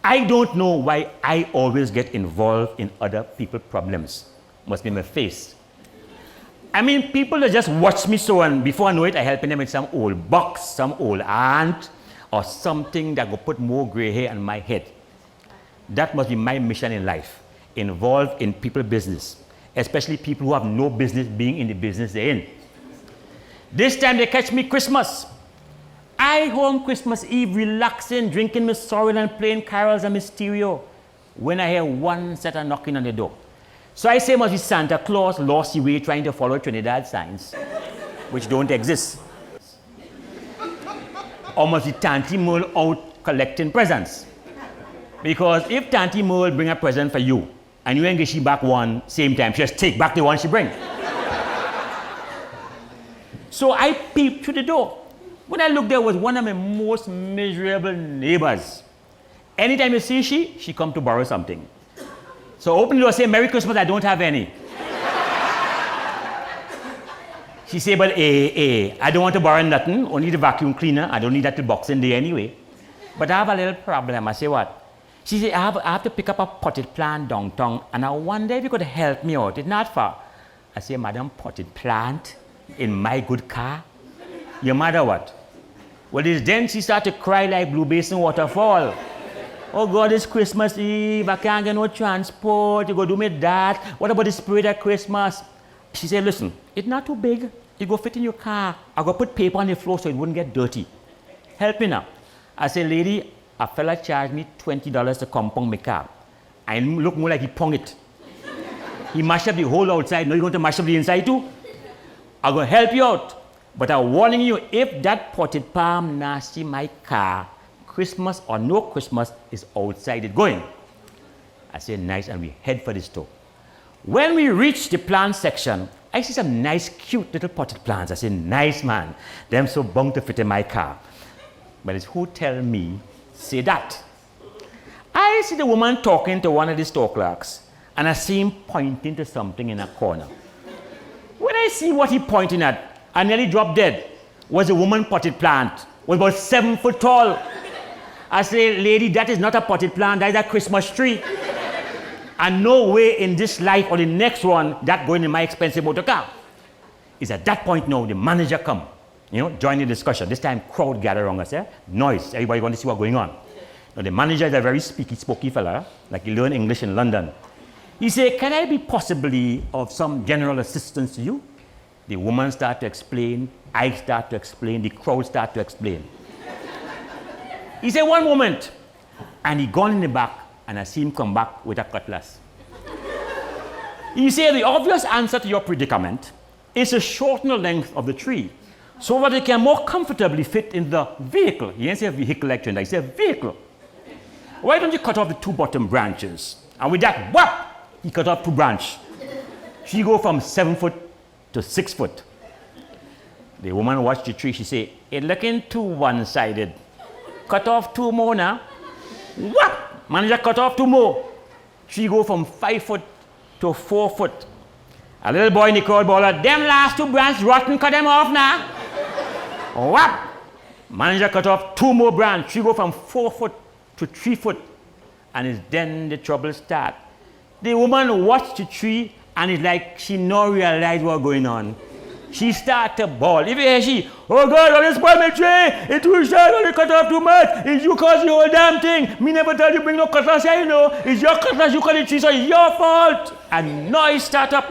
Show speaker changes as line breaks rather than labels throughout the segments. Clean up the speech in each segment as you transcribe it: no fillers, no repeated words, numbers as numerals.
I don't know why I always get involved in other people's problems. Must be my face. I mean, people that just watch me so, and before I know it, I helping them with some old box, some old aunt, or something that will put more gray hair on my head. That must be my mission in life, involved in people's business, especially people who have no business being in the business they're in. This time they catch me Christmas. I home Christmas Eve, relaxing, drinking my sorrel and playing carols and my stereo, when I hear one set of knocking on the door. So I say, must be Santa Claus lost his way trying to follow Trinidad signs, which don't exist. Or must be Tanty Merle out collecting presents. Because if Tanty Merle bring a present for you, and you ain't get she back one same time, she just take back the one she bring. So I peeped through the door. When I looked, there was one of my most miserable neighbors. Anytime you see she come to borrow something. So open the door, say, Merry Christmas, I don't have any. She say, but I don't want to borrow nothing, only the vacuum cleaner. I don't need that to box in there anyway. But I have a little problem. I say, what? She say, I have to pick up a potted plant downtown, and I wonder if you could help me out. It's not far. I say, Madam, potted plant in my good car? Your mother what? Well, it's then she started to cry like Blue Basin waterfall. Oh God, it's Christmas Eve, I can't get no transport, you go do me that. What about the spirit of Christmas? She said, listen, it's not too big. It go fit in your car. I go put paper on the floor so it wouldn't get dirty. Help me now. I said, lady, a fella charged me $20 to compound my car. I look more like he pong it. He mashed up the whole outside, now you're going to mash up the inside too? I'm going to help you out. But I'm warning you, if that potted palm nasty my car, Christmas or no Christmas is outside it going. I said, nice, and we head for the store. When we reach the plant section, I see some nice, cute little potted plants. I said, nice, man. Them so bound to fit in my car. But it's who tell me, say that. I see the woman talking to one of the store clerks, and I see him pointing to something in a corner. When I see what he pointing at, I nearly dropped dead. Was a woman potted plant. Was about 7 foot tall. I say, lady, that is not a potted plant, that is a Christmas tree. And no way in this life or the next one that going in my expensive motor car. It's at that point now the manager come, join the discussion. This time crowd gather around us, noise, everybody want to see what's going on. Now the manager is a very spooky fella, like he learned English in London. He said, can I be possibly of some general assistance to you? The woman start to explain, I start to explain, the crowd start to explain. He said, one moment. And he gone in the back, and I see him come back with a cutlass. He said, the obvious answer to your predicament is to shorten the length of the tree so that it can more comfortably fit in the vehicle. He didn't say vehicle like Trinidad, he said vehicle. Why don't you cut off the 2 bottom branches? And with that, whap, he cut off 2 branches. She go from 7 foot to 6 foot. The woman watched the tree, she said, it's looking too one-sided. Cut off 2 more now. Whap! Manager cut off 2 more. She go from 5 foot to 4 foot. A little boy in the crowd baller, them last 2 branches rotten, cut them off now. Whap! Manager cut off 2 more branches. She go from 4 foot to 3 foot. And it's then the trouble start. The woman watched the tree and it's like she no realize what's going on. She start to bawl. If you hear she, oh God, I spoil my tree. It's too short, only cut off too much. It's you cause the whole damn thing. Me never tell you bring no cutlass here, It's your cutlass, you cut the tree, so it's your fault. And noise start up.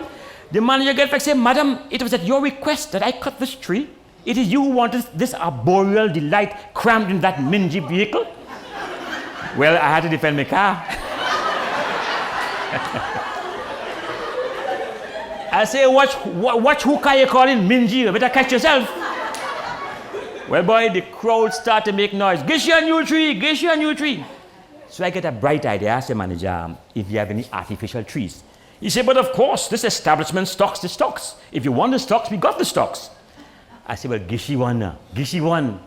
The manager get back and say, Madam, it was at your request that I cut this tree. It is you who wanted this arboreal delight crammed in that mingy vehicle. Well, I had to defend my car. I say, watch who car you calling mingy, you better catch yourself. Well, boy, the crowd start to make noise. Get you a new tree, get you a new tree. So I get a bright idea. I ask the manager if you have any artificial trees. He said, but of course, this establishment stocks the stocks. If you want the stocks, we got the stocks. I said, well, gishi one now, gishi one.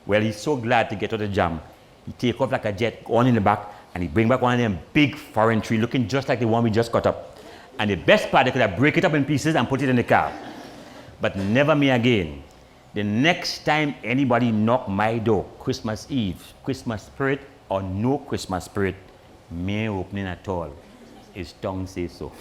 Well, he's so glad to get out of the jam. He take off like a jet, on in the back, and he bring back one of them big foreign tree looking just like the one we just cut up. And the best part, they could have break it up in pieces and put it in the car. But never me again. The next time anybody knock my door, Christmas Eve, Christmas spirit or no Christmas spirit, may opening at all. His tongue says so.